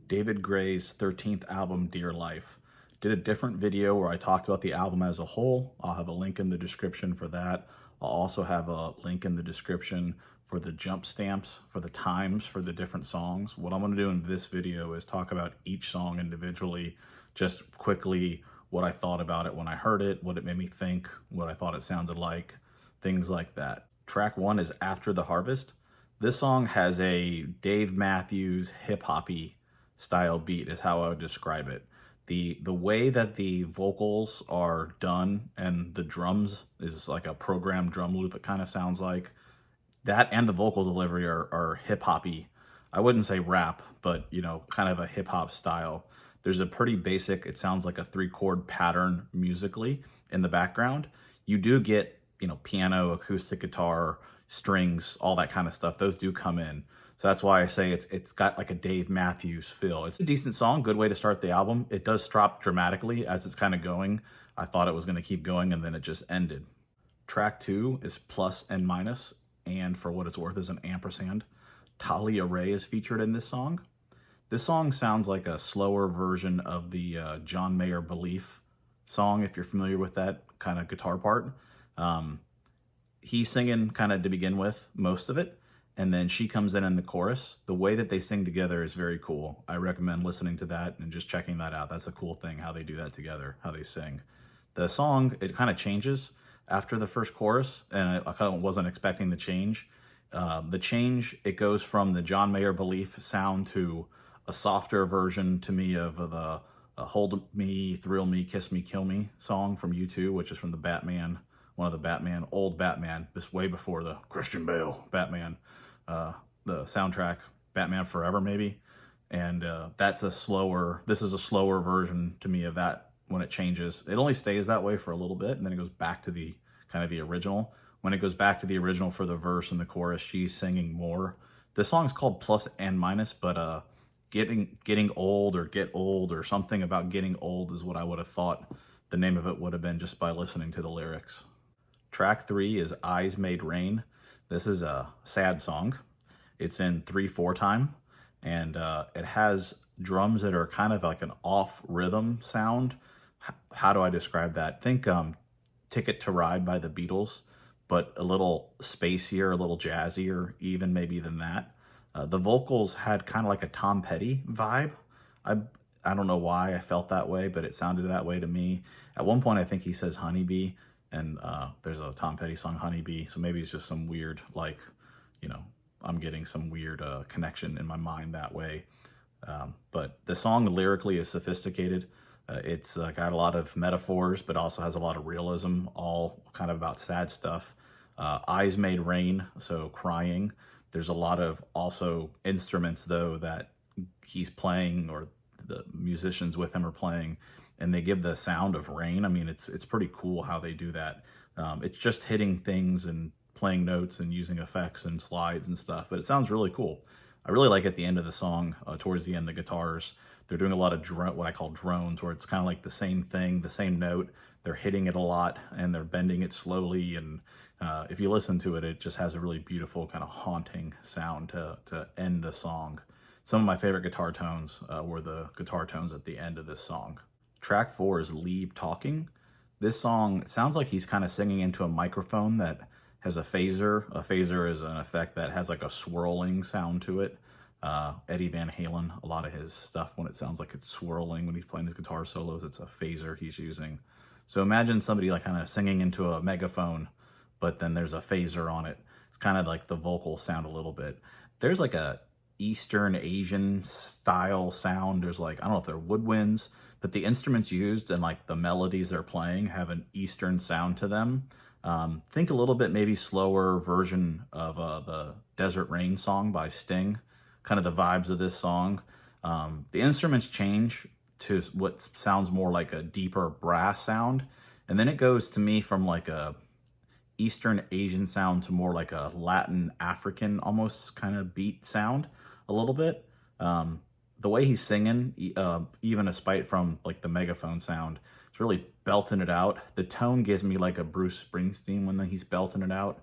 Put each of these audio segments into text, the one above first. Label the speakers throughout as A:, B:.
A: David Gray's 13th album, Dear Life. Did a different video where I talked about the album as a whole. I'll have a link in the description for that. I'll also have a link in the description for the jump stamps, for the times, for the different songs. What I'm gonna do in this video is talk about each song individually, just quickly what I thought about it when I heard it, what it made me think, what I thought it sounded like, things like that. Track one is After the Harvest. This song has a Dave Matthews hip-hoppy style beat is how I would describe it. The way that the vocals are done and the drums is like a programmed drum loop, it kind of sounds like. That and the vocal delivery are hip-hoppy. I wouldn't say rap, but you know, kind of a hip-hop style. There's a pretty basic, it sounds like a 3-chord pattern musically in the background. You do get, you know, piano, acoustic guitar, strings, all that kind of stuff. Those do come in. So that's why I say it's got like a Dave Matthews feel. It's a decent song, good way to start the album. It does drop dramatically as it's kind of going. I thought it was going to keep going and then it just ended. Track two is Plus and Minus, and for what it's worth is an ampersand. Talia Ray is featured in this song. This song sounds like a slower version of the John Mayer Belief song, if you're familiar with that kind of guitar part. He's singing kind of to begin with, most of it, and then she comes in the chorus. The way that they sing together is very cool. I recommend listening to that and just checking that out. That's a cool thing, how they do that together, how they sing. The song, it kind of changes after the first chorus, and I kind of wasn't expecting the change. It goes from the John Mayer Belief sound to a softer version to me of the Hold Me, Thrill Me, Kiss Me, Kill Me song from U2, which is from the Batman, one of the Batman, old Batman, just way before the Christian Bale Batman, the soundtrack, Batman Forever maybe. And this is a slower version to me of that when it changes. It only stays that way for a little bit, and then it goes back to the kind of the original. When it goes back to the original for the verse and the chorus, she's singing more. This song's called Plus and Minus, but getting old or get old or something about getting old is what I would have thought the name of it would have been just by listening to the lyrics. Track three is Eyes Made Rain. This is a sad song. It's in 3/4 time, and it has drums that are kind of like an off rhythm sound. How do I describe that? Think Ticket to Ride by the Beatles, but a little spacier, a little jazzier even maybe than that. The vocals had kind of like a Tom Petty vibe. I don't know why I felt that way, but it sounded that way to me. At one point, I think he says honeybee, and there's a Tom Petty song, Honeybee, so maybe it's just some weird, like, you know, I'm getting some weird connection in my mind that way. But the song lyrically is sophisticated. It's got a lot of metaphors, but also has a lot of realism, all kind of about sad stuff. Eyes Made Rain, so crying. There's a lot of also instruments, though, that he's playing or the musicians with him are playing, and they give the sound of rain. I mean, it's pretty cool how they do that. It's just hitting things and playing notes and using effects and slides and stuff, but it sounds really cool. I really like at the end of the song, towards the end, the guitars, they're doing a lot of what I call drones, where it's kind of like the same thing, the same note. They're hitting it a lot and they're bending it slowly. And if you listen to it, it just has a really beautiful kind of haunting sound to end the song. Some of my favorite guitar tones were the guitar tones at the end of this song. Track four is Leave Talking. This song, it sounds like he's kind of singing into a microphone that has a phaser. A phaser is an effect that has like a swirling sound to it. Eddie Van Halen, a lot of his stuff, when it sounds like it's swirling when he's playing his guitar solos, it's a phaser he's using. So imagine somebody like kind of singing into a megaphone, but then there's a phaser on it. It's kind of like the vocals sound a little bit. There's like a Eastern Asian style sound. There's like, I don't know if they're woodwinds, but the instruments used and like the melodies they're playing have an Eastern sound to them. Think a little bit maybe slower version of the Desert Rain song by Sting, kind of the vibes of this song. The instruments change to what sounds more like a deeper brass sound, and then it goes to me from like a Eastern Asian sound to more like a Latin African almost kind of beat sound a little bit. The way he's singing, even despite from like the megaphone sound, it's really belting it out. The tone gives me like a Bruce Springsteen when he's belting it out.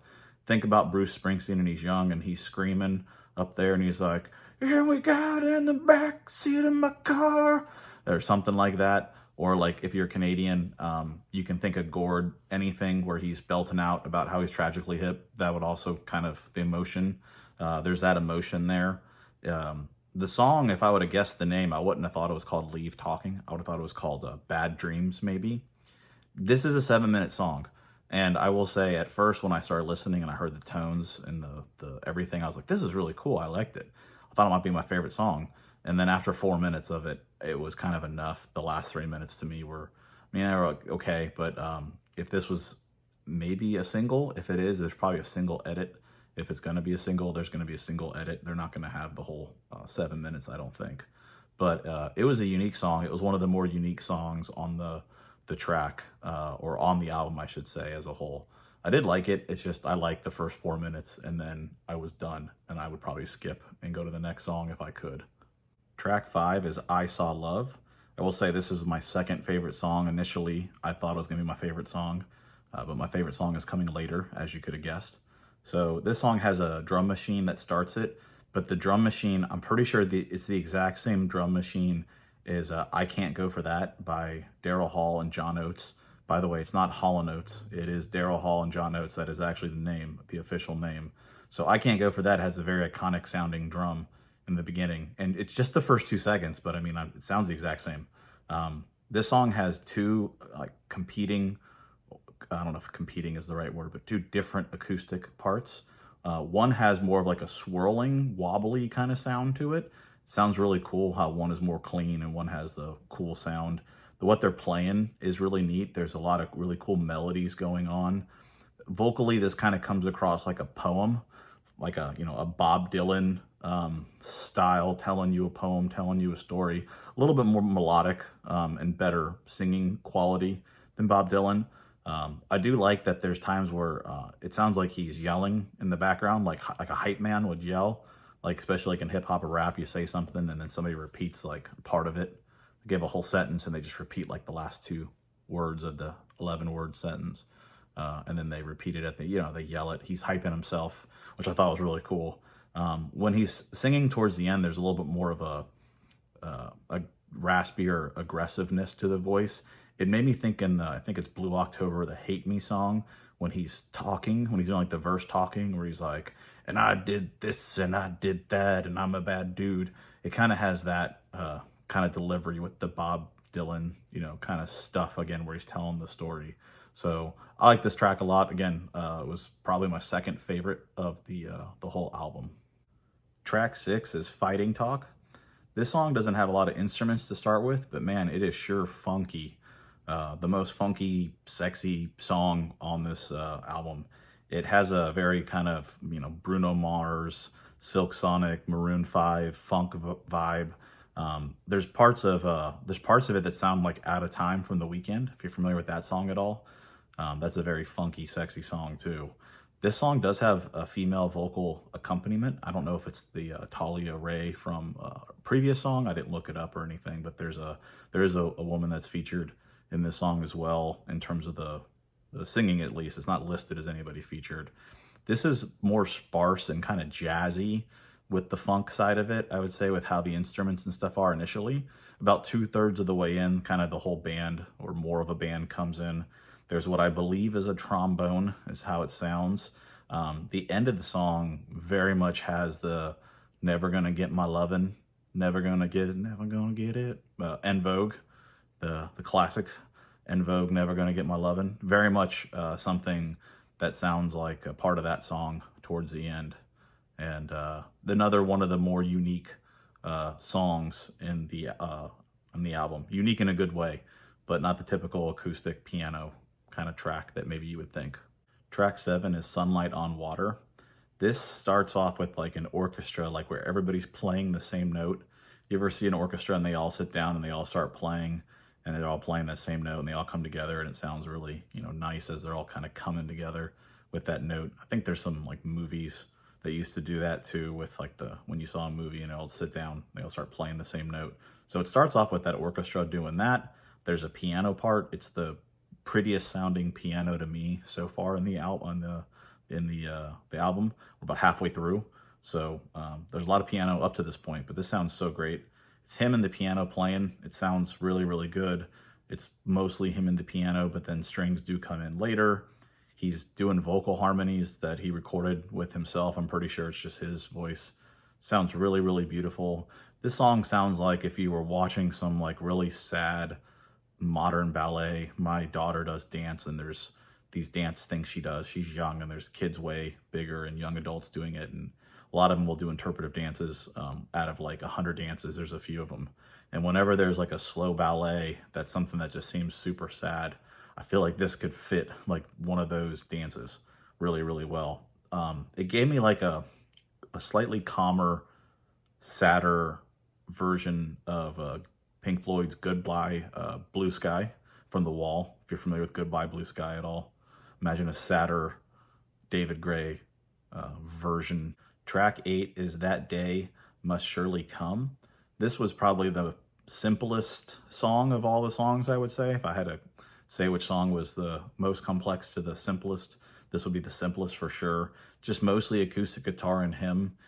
A: Think about Bruce Springsteen and he's young and he's screaming up there and he's like, "Here we got in the back seat of my car," or something like that. Or like if you're Canadian, you can think of Gord, anything where he's belting out about how he's tragically hip. That would also kind of the emotion. There's that emotion there. The song, if I would have guessed the name, I wouldn't have thought it was called Leave Talking. I would have thought it was called Bad Dreams, maybe. This is a 7-minute song. And I will say at first when I started listening and I heard the tones and the everything, I was like, this is really cool. I liked it. I thought it might be my favorite song. And then after 4 minutes of it, it was kind of enough. The last 3 minutes to me were, I mean, they were okay, but if this was maybe a single, if it is, there's probably a single edit. If it's going to be a single, there's going to be a single edit. They're not going to have the whole 7 minutes, I don't think. But it was a unique song. It was one of the more unique songs on the track, or on the album, I should say, as a whole. I did like it. It's just I liked the first 4 minutes, and then I was done, and I would probably skip and go to the next song if I could. Track 5 is I Saw Love. I will say this is my second favorite song. Initially, I thought it was going to be my favorite song, but my favorite song is coming later, as you could have guessed. So this song has a drum machine that starts it, but the drum machine, I'm pretty sure it's the exact same drum machine as I Can't Go For That by Daryl Hall and John Oates. By the way, it's not Hall & Oates. It is Daryl Hall and John Oates. That is actually the name, the official name. So I Can't Go For That has a very iconic sounding drum in the beginning. And it's just the first 2 seconds, but I mean, it sounds the exact same. This song has two like competing, I don't know if competing is the right word, but two different acoustic parts. One has more of like a swirling, wobbly kind of sound to it. It sounds really cool how one is more clean and one has the cool sound. What they're playing is really neat. There's a lot of really cool melodies going on. Vocally, this kind of comes across like a poem, like a Bob Dylan style, telling you a poem, telling you a story. A little bit more melodic and better singing quality than Bob Dylan. I do like that there's times where it sounds like he's yelling in the background, like a hype man would yell, like especially like in hip hop or rap, you say something and then somebody repeats like part of it. Give a whole sentence and they just repeat like the last 2 words of the 11-word sentence. And then they repeat it they yell it. He's hyping himself, which I thought was really cool. When he's singing towards the end, there's a little bit more of a raspier aggressiveness to the voice. It made me think I think it's Blue October, the Hate Me song, when he's talking, when he's doing like the verse talking, where he's like, and I did this and I did that and I'm a bad dude. It kind of has that kind of delivery with the Bob Dylan, kind of stuff again, where he's telling the story. So I like this track a lot. Again, it was probably my second favorite of the whole album. Track 6 is Fighting Talk. This song doesn't have a lot of instruments to start with, but man, it is sure funky. The most funky, sexy song on this album. It has a very kind of, Bruno Mars, Silk Sonic, Maroon 5 funk vibe. There's parts of it that sound like Out of Time from The Weeknd, if you're familiar with that song at all. That's a very funky, sexy song too. This song does have a female vocal accompaniment. I don't know if it's the Talia Ray from a previous song. I didn't look it up or anything, but there is a woman that's featured in this song as well in terms of the singing, at least. It's not listed as anybody featured. This is more sparse and kind of jazzy with the funk side of it, I would say, with how the instruments and stuff are initially. About 2/3 of the way in, kind of the whole band or more of a band comes in. There's what I believe is a trombone, is how it sounds. The end of the song very much has the never gonna get my lovin', never gonna get it, never gonna get it. En Vogue, the classic En Vogue, never gonna get my lovin'. Very much something that sounds like a part of that song towards the end. And another one of the more unique songs in the album. Unique in a good way, but not the typical acoustic piano kind of track that maybe you would think. Track 7 is Sunlight on Water. This starts off with like an orchestra, like where everybody's playing the same note. You ever see an orchestra and they all sit down and they all start playing and they're all playing that same note and they all come together and it sounds really, nice as they're all kind of coming together with that note. I think there's some like movies that used to do that too, with like when you saw a movie and they'll sit down, they'll start playing the same note. So it starts off with that orchestra doing that. There's a piano part. It's the prettiest sounding piano to me so far in the album. We're about halfway through, So there's a lot of piano up to this point, but this sounds so great. It's him and the piano playing. It sounds really, really good. It's mostly him and the piano, but then strings do come in later. He's doing vocal harmonies that he recorded with himself. I'm pretty sure it's just his voice. Sounds really, really beautiful. This song sounds like if you were watching some like really sad modern ballet. My daughter does dance, and there's these dance things she does. She's young, and there's kids way bigger and young adults doing it, and a lot of them will do interpretive dances. Out of like 100 dances, there's a few of them. And whenever there's like a slow ballet, that's something that just seems super sad. I feel like this could fit like one of those dances really, really well. It gave me like a slightly calmer, sadder version of Pink Floyd's Goodbye Blue Sky from The Wall, if you're familiar with Goodbye Blue Sky at all. Imagine a sadder David Gray version. Track 8 is That Day Must Surely Come. This was probably the simplest song of all the songs, I would say. If I had to say which song was the most complex to the simplest, this would be the simplest for sure. Just mostly acoustic guitar and him.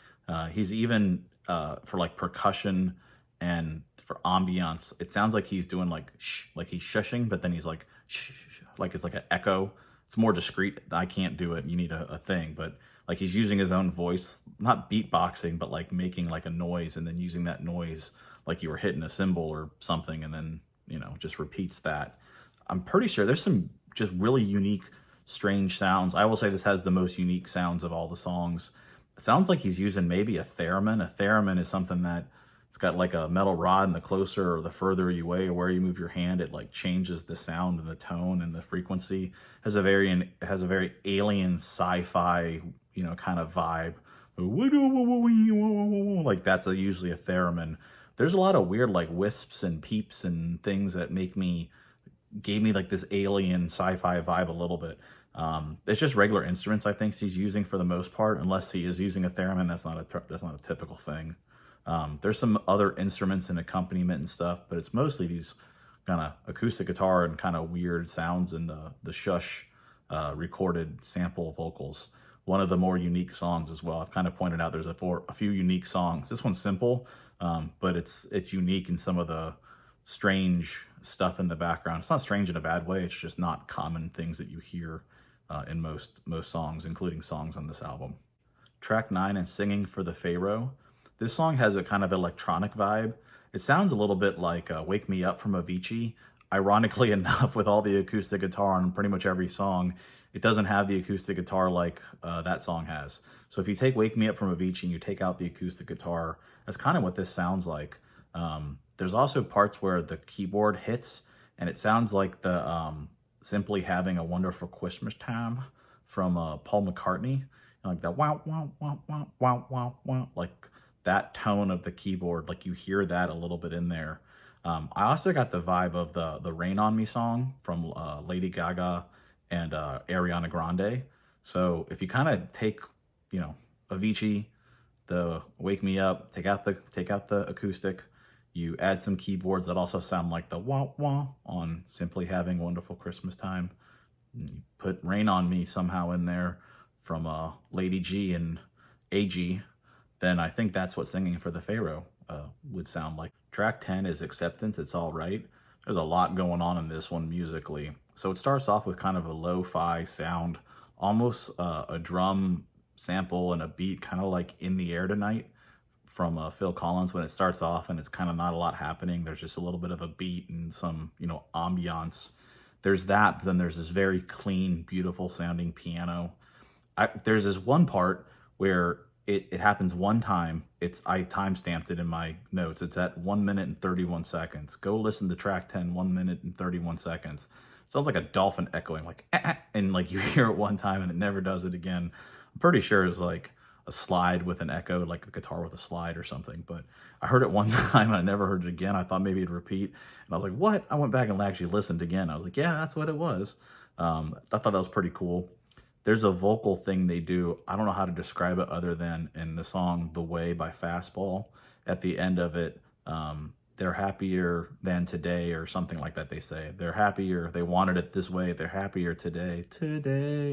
A: He's even, for like percussion and for ambiance, it sounds like he's doing like shh, like he's shushing, but then he's like shh, like it's like an echo. It's more discreet. I can't do it. You need a thing, but like he's using his own voice, not beatboxing, but like making like a noise and then using that noise like you were hitting a cymbal or something, and then, you know, just repeats that. I'm pretty sure there's some just really unique, strange sounds. I will say this has the most unique sounds of all the songs. It sounds like he's using maybe a theremin. A theremin is something that it's got like a metal rod, and the closer or the further you away or where you move your hand, it like changes the sound and the tone and the frequency. It has a very alien sci-fi, you know, kind of vibe. Like that's usually a theremin. There's a lot of weird like wisps and peeps and things that gave me like this alien sci-fi vibe a little bit. It's just regular instruments I think he's using for the most part, unless he is using a theremin. That's not a typical thing. There's some other instruments and accompaniment and stuff, but it's mostly these kind of acoustic guitar and kind of weird sounds and the shush recorded sample vocals. One of the more unique songs as well. I've kind of pointed out there's a few unique songs. This one's simple, but it's unique in some of the strange stuff in the background. It's not strange in a bad way. It's just not common things that you hear in most songs, including songs on this album. Track 9 is Singing for the Pharaoh. This song has a kind of electronic vibe. It sounds a little bit like Wake Me Up from Avicii. Ironically enough, with all the acoustic guitar on pretty much every song, it doesn't have the acoustic guitar like that song has. So if you take Wake Me Up from Avicii and you take out the acoustic guitar, that's kind of what this sounds like. There's also parts where the keyboard hits, and it sounds like the Simply Having a Wonderful Christmas Time from Paul McCartney. Like the wow, wow, wow, wow, wow, wow, wow, like that tone of the keyboard, like you hear that a little bit in there. I also got the vibe of the Rain on Me song from Lady Gaga and Ariana Grande. So if you kind of take, you know, Avicii, the Wake Me Up, take out the acoustic, you add some keyboards that also sound like the wah wah on Simply Having a Wonderful Christmas Time. You put Rain on Me somehow in there from Lady G and AG, then I think that's what Singing for the Pharaoh would sound like. Track 10 is Acceptance, It's All Right. There's a lot going on in this one musically. So it starts off with kind of a lo-fi sound, almost a drum sample and a beat, kind of like In the Air Tonight from Phil Collins when it starts off, and it's kind of not a lot happening. There's just a little bit of a beat and some, you know, ambiance. There's that, but then there's this very clean, beautiful sounding piano. There's this one part where it happens one time. I time-stamped it in my notes. It's at 1 minute and 31 seconds. Go listen to track 10, 1 minute and 31 seconds. It sounds like a dolphin echoing, like, and like you hear it one time and it never does it again. I'm pretty sure it's like a slide with an echo, like a guitar with a slide or something. But I heard it one time and I never heard it again. I thought maybe it'd repeat. And I was like, what? I went back and actually listened again. I was like, yeah, that's what it was. I thought that was pretty cool. There's a vocal thing they do. I don't know how to describe it other than in the song The Way by Fastball. At the end of it, they're happier than today or something like that they say. They're happier, they wanted it this way, they're happier today,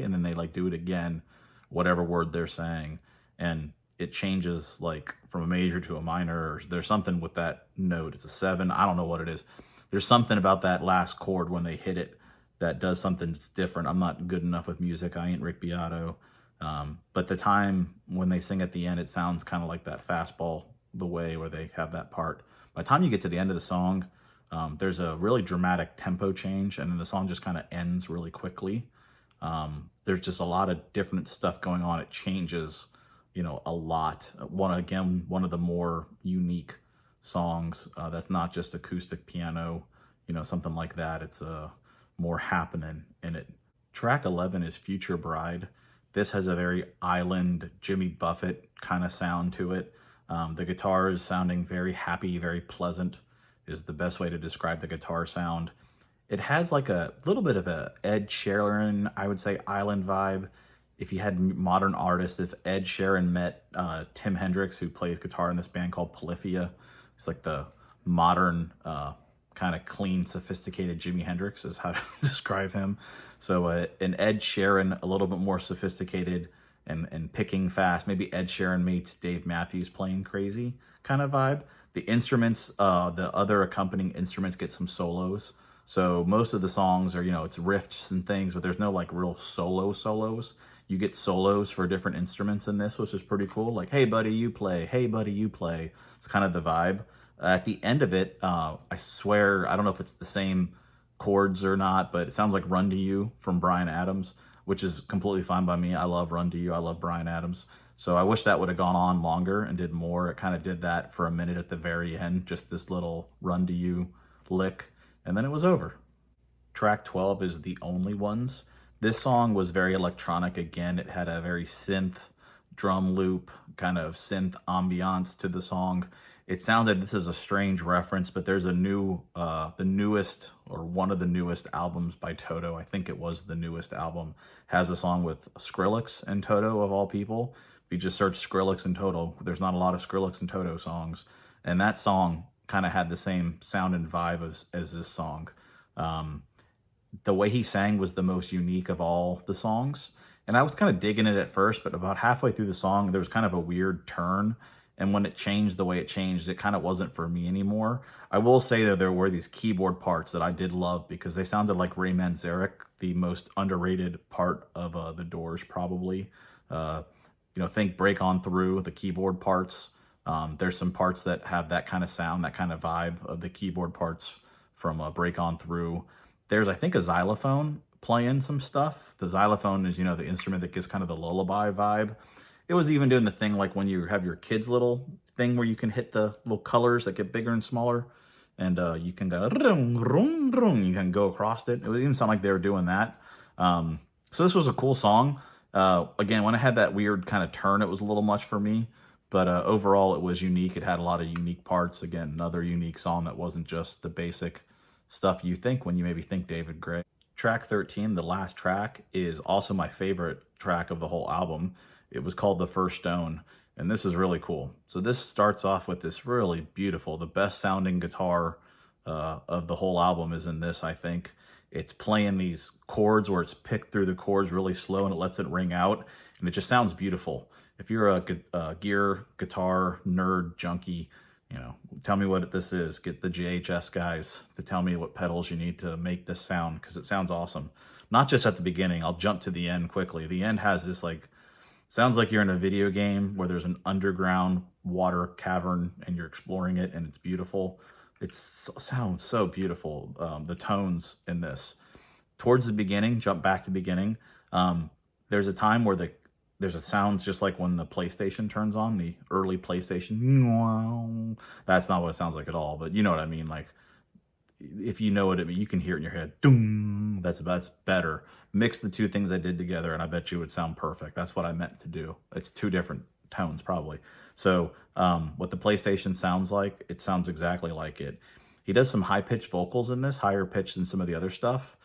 A: and then they like do it again, whatever word they're saying. And it changes like from a major to a minor. Or there's something with that note. It's a seven. I don't know what it is. There's something about that last chord when they hit it that does something that's different. I'm not good enough with music. I ain't Rick Beato. But the time when they sing at the end, it sounds kind of like that fastball, the way where they have that part. By the time you get to the end of the song, there's a really dramatic tempo change, and then the song just kind of ends really quickly. There's just a lot of different stuff going on. It changes, a lot. One of the more unique songs that's not just acoustic piano, something like that. It's more happening in it. Track 11 is Future Bride. This has a very island Jimmy Buffett kind of sound to it. The guitar is sounding very happy, very pleasant, is the best way to describe the guitar sound. It has like a little bit of a Ed Sheeran, I would say, island vibe. If you had modern artists, if Ed Sheeran met Tim Hendrix, who plays guitar in this band called Polyphia, it's like the modern, kind of clean, sophisticated Jimi Hendrix is how to describe him. So an Ed Sheeran, a little bit more sophisticated and picking fast. Maybe Ed Sheeran meets Dave Matthews playing crazy kind of vibe. The instruments, the other accompanying instruments get some solos. So most of the songs are, it's riffs and things, but there's no like real solos. You get solos for different instruments in this, which is pretty cool. Like, hey buddy, you play. Hey buddy, you play. It's kind of the vibe. At the end of it, I swear, I don't know if it's the same chords or not, but it sounds like Run to You from Bryan Adams, which is completely fine by me. I love Run to You. I love Bryan Adams. So I wish that would have gone on longer and did more. It kind of did that for a minute at the very end, just this little Run to You lick, and then it was over. Track 12 is The Only Ones. This song was very electronic again. It had a very synth drum loop, kind of synth ambiance to the song. It sounded, this is a strange reference, but there's the newest, or one of the newest albums by Toto, I think it was the newest album, has a song with Skrillex and Toto, of all people. If you just search Skrillex and Toto, there's not a lot of Skrillex and Toto songs. And that song kind of had the same sound and vibe as this song. The way he sang was the most unique of all the songs. And I was kind of digging it at first, but about halfway through the song, there was kind of a weird turn. And when it changed the way it changed, it kind of wasn't for me anymore. I will say that there were these keyboard parts that I did love because they sounded like Ray Manzarek, the most underrated part of The Doors, probably. Think Break On Through, the keyboard parts. There's some parts that have that kind of sound, that kind of vibe of the keyboard parts from Break On Through. There's, I think, a xylophone playing some stuff. The xylophone is, the instrument that gives kind of the lullaby vibe. It was even doing the thing like when you have your kids' little thing where you can hit the little colors that get bigger and smaller, and you can go, you can go across it. It would even sound like they were doing that. So this was a cool song. Again, when I had that weird kind of turn, it was a little much for me. But overall, it was unique. It had a lot of unique parts. Again, another unique song that wasn't just the basic stuff you think when you maybe think David Gray. Track 13, the last track, is also my favorite track of the whole album. It was called The First Stone, and this is really cool. So this starts off with this really beautiful, the best sounding guitar of the whole album is in this, I think. It's playing these chords where it's picked through the chords really slow and it lets it ring out, and it just sounds beautiful. If you're a gear guitar nerd junkie, tell me what this is. Get the JHS guys to tell me what pedals you need to make this sound, because it sounds awesome. Not just at the beginning. I'll jump to the end quickly. The end has this sounds like you're in a video game where there's an underground water cavern and you're exploring it, and it's beautiful. It sounds so beautiful. The tones in this. Towards the beginning, jump back to the beginning. There's a time where there's a sound just like when the PlayStation turns on, the early PlayStation. That's not what it sounds like at all, but you know what I mean. Like, if you know it, you can hear it in your head. Doom. That's better. Mix the two things I did together, and I bet you it would sound perfect. That's what I meant to do. It's two different tones, probably. So what the PlayStation sounds like, it sounds exactly like it. He does some high-pitched vocals in this, higher pitched than some of the other stuff.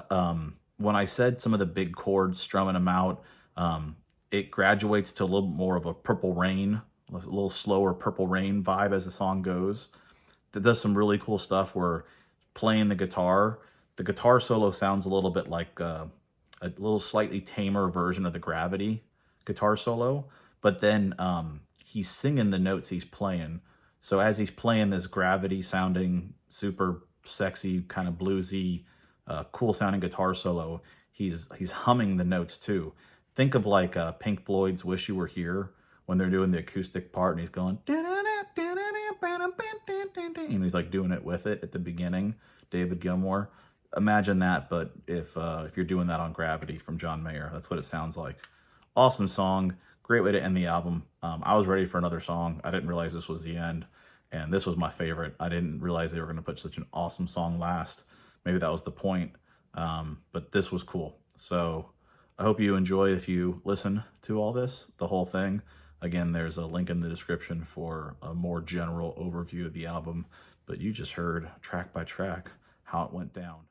A: When I said some of the big chords, strumming them out, it graduates to a little more of a Purple Rain, a little slower Purple Rain vibe as the song goes. That does some really cool stuff where playing the guitar solo sounds a little bit like a little slightly tamer version of the Gravity guitar solo, but then he's singing the notes he's playing. So as he's playing this gravity sounding, super sexy, kind of bluesy, cool sounding guitar solo, he's humming the notes too. Think of like Pink Floyd's "Wish You Were Here" when they're doing the acoustic part, and he's going, and he's like doing it with it at the beginning. David Gilmour. Imagine that, but if you're doing that on Gravity from John Mayer, that's what it sounds like. Awesome song, great way to end the album. I was ready for another song. I didn't realize this was the end, and this was my favorite. I didn't realize they were going to put such an awesome song last. Maybe that was the point, but this was cool. So I hope you enjoy if you listen to all this, the whole thing. Again, there's a link in the description for a more general overview of the album, but you just heard track by track how it went down.